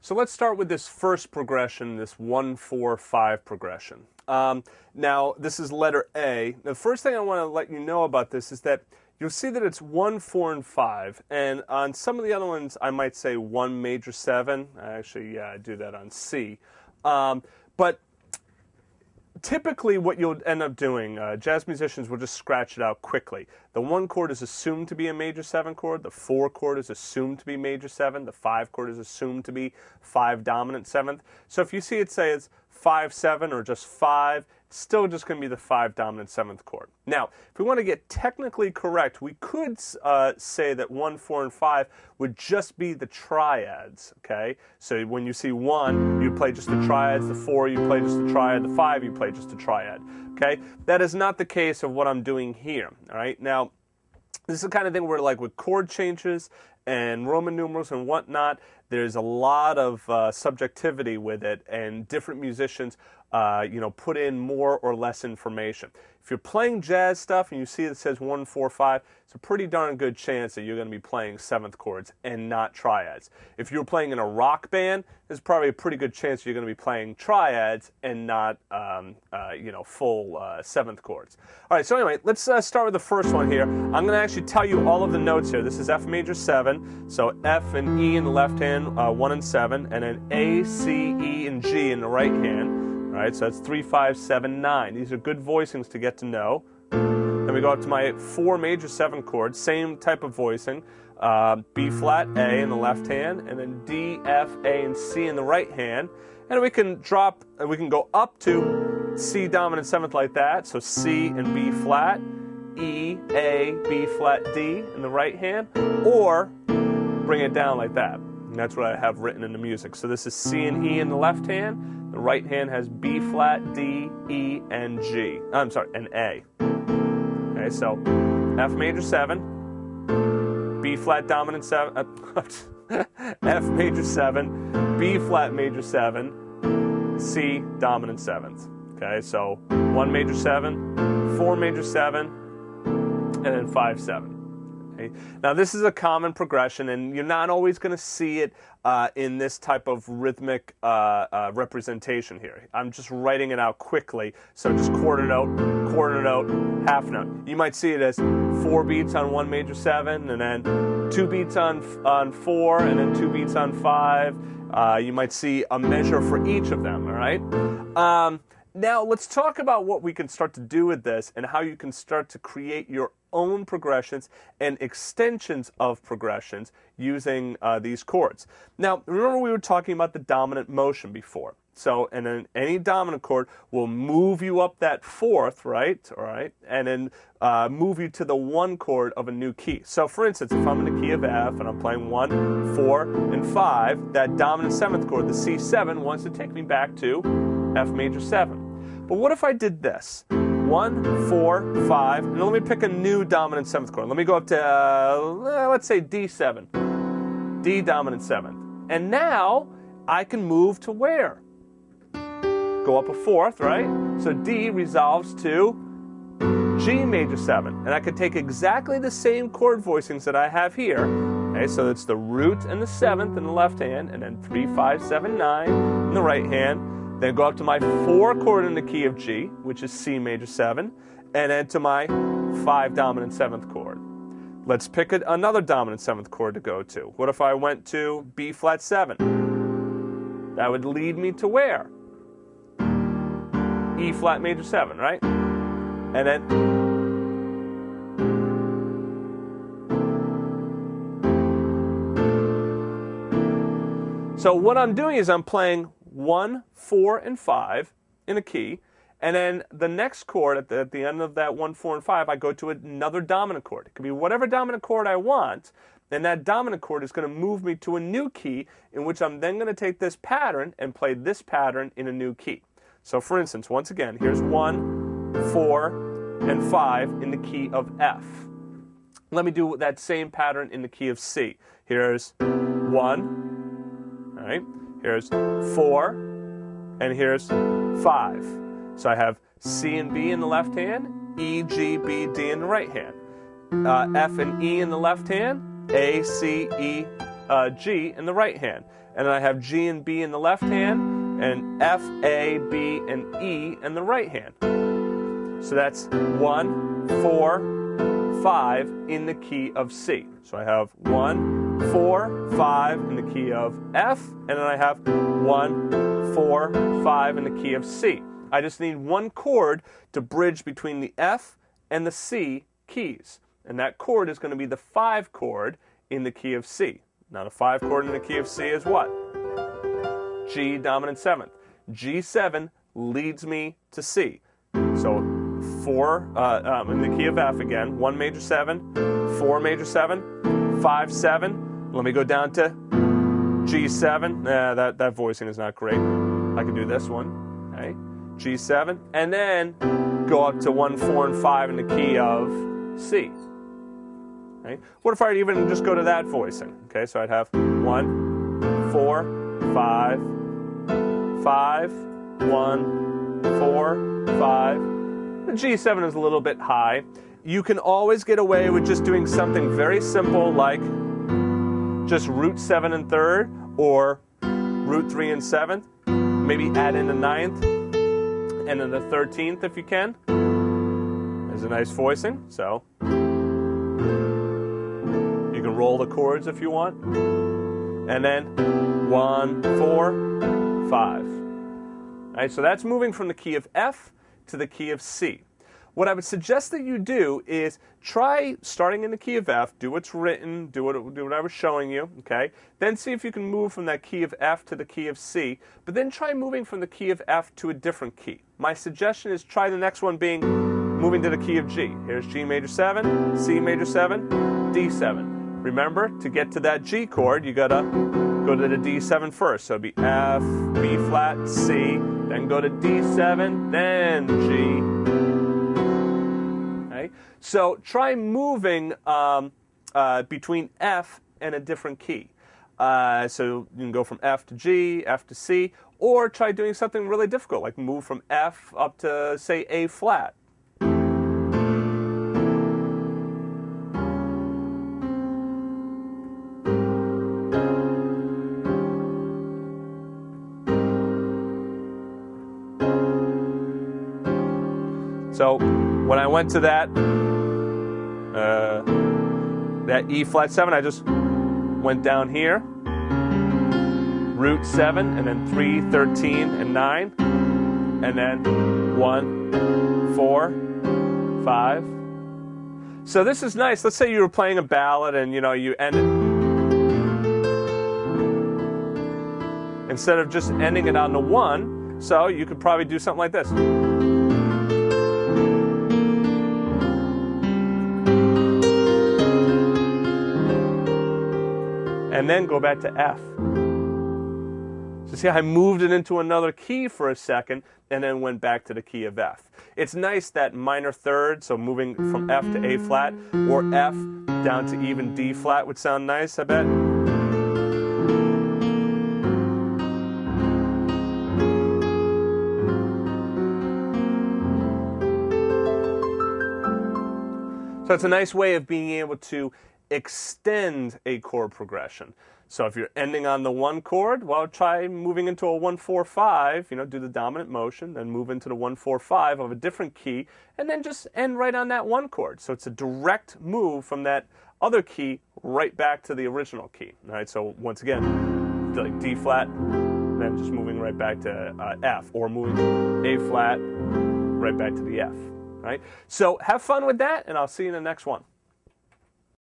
So let's start with this first progression, this 1-4-5 progression. Now, this is letter A. The first thing I want to let you know about this is that you'll see that it's 1, 4, and 5. And on some of the other ones, I might say 1 major 7. Actually, I do that on C. But typically what you'll end up doing, jazz musicians will just scratch it out quickly. The 1 chord is assumed to be a major 7 chord, the 4 chord is assumed to be major 7, the 5 chord is assumed to be 5 dominant 7th. So if you see it say it's 5-7 or just 5, it's still just going to be the 5 dominant 7th chord. Now, if we want to get technically correct, we could say that 1, 4, and 5 would just be the triads, okay? So when you see 1, you play just the triads, the 4, you play just the triad, the 5, you play just the triad, okay? That is not the case of what I'm doing here, all right? Now, this is the kind of thing where, like with chord changes and Roman numerals and whatnot, there's a lot of subjectivity with it, and different musicians put in more or less information. If you're playing jazz stuff and you see it says 1, 4, 5, it's a pretty darn good chance that you're going to be playing 7th chords and not triads. If you're playing in a rock band, there's probably a pretty good chance you're going to be playing triads and not full 7th chords. All right, so anyway, let's start with the first one here. I'm going to actually tell you all of the notes here. This is F major 7, so F and E in the left hand, 1 and 7, and then A, C, E, and G in the right hand. All right, so that's 3, 5, 7, 9. These are good voicings to get to know. Then we go up to my 4 major 7 chord, same type of voicing. B flat, A in the left hand, and then D, F, A, and C in the right hand. And we can go up to C dominant 7th like that, so C and B flat, E, A, B flat, D in the right hand, or bring it down like that. And that's what I have written in the music. So this is C and E in the left hand. The right hand has B flat, D, E, and G. And A. Okay, so F major 7, B flat dominant 7, F major 7, B flat major 7, C dominant 7th. Okay, so 1 major 7, 4 major 7, and then 5, 7. Okay. Now this is a common progression, and you're not always going to see it in this type of rhythmic representation here. I'm just writing it out quickly, so just quarter note, half note. You might see it as 4 beats on 1 major 7, and then 2 beats on 4, and then 2 beats on 5. You might see a measure for each of them, all right? Now let's talk about what we can start to do with this and how you can start to create your own progressions and extensions of progressions using these chords. Now, remember we were talking about the dominant motion before. So, and then any dominant chord will move you up that 4th, right? All right, and then move you to the 1 chord of a new key. So, for instance, if I'm in the key of F and I'm playing 1, 4, and 5, that dominant 7th chord, the C7, wants to take me back to F major 7. But what if I did this? 1, 4, 5, and let me pick a new dominant 7th chord. Let me go up to, let's say D7, D dominant 7th. And now I can move to where? Go up a 4th, right? So D resolves to G major 7. And I could take exactly the same chord voicings that I have here. Okay, so it's the root and the 7th in the left hand, and then 3, 5, 7, 9 in the right hand. Then go up to my 4 chord in the key of G, which is C major 7, and then to my 5 dominant 7th chord. Let's pick another dominant 7th chord to go to. What if I went to B flat 7? That would lead me to where? E flat major 7, right? And then so what I'm doing is I'm playing 1, 4, and 5 in a key, and then the next chord at the end of that 1, 4, and 5, I go to another dominant chord. It could be whatever dominant chord I want, and that dominant chord is going to move me to a new key in which I'm then going to take this pattern and play this pattern in a new key. So for instance, once again, here's 1, 4, and 5 in the key of F. Let me do that same pattern in the key of C. Here's 1, all right? Here's 4, and here's 5. So I have C and B in the left hand, E, G, B, D in the right hand. F and E in the left hand, A, C, E, G in the right hand. And then I have G and B in the left hand, and F, A, B, and E in the right hand. So that's 1, 4, 5 in the key of C. So I have 1, 4, 5 in the key of F, and then I have 1, 4, 5 in the key of C. I just need one chord to bridge between the F and the C keys. And that chord is going to be the 5 chord in the key of C. Now the 5 chord in the key of C is what? G dominant 7th. G7 leads me to C. So 4 in the key of F again, 1 major 7, 4 major 7, 5 7. Let me go down to G7. That voicing is not great. I can do this one. Okay. G7, and then go up to 1, 4, and 5 in the key of C. Okay. What if I even just go to that voicing? Okay, so I'd have 1, 4, 5, 5, 1, 4, 5. The G7 is a little bit high. You can always get away with just doing something very simple like just root 7 and 3rd, or root 3 and 7th. Maybe add in the 9th and then the 13th if you can. There's a nice voicing, so you can roll the chords if you want. And then 1, 4, 5. All right, so that's moving from the key of F to the key of C. What I would suggest that you do is try starting in the key of F, do what's written, do what I was showing you, okay? Then see if you can move from that key of F to the key of C, but then try moving from the key of F to a different key. My suggestion is try the next one being moving to the key of G. Here's G major 7, C major 7, D7. Remember, to get to that G chord, you gotta go to the D7 first. So it'd be F, B flat, C, then go to D7, then G. Okay? So try moving between F and a different key. So you can go from F to G, F to C, or try doing something really difficult, like move from F up to, say, A flat. So when I went to that E flat 7, I just went down here, root 7, and then 3, 13, and 9, and then 1, 4, 5. So this is nice. Let's say you were playing a ballad and you ended. Instead of just ending it on the 1, so you could probably do something like this. And then go back to F. So see how I moved it into another key for a second and then went back to the key of F. It's nice that minor third, so moving from F to A flat, or F down to even D flat would sound nice, I bet. So it's a nice way of being able to extend a chord progression. So if you're ending on the 1 chord, well, try moving into a 1-4-5, do the dominant motion, then move into the 1-4-5 of a different key, and then just end right on that 1 chord. So it's a direct move from that other key right back to the original key. All right, so once again, like D flat, then just moving right back to F, or moving A flat right back to the F. All right? So have fun with that, and I'll see you in the next one.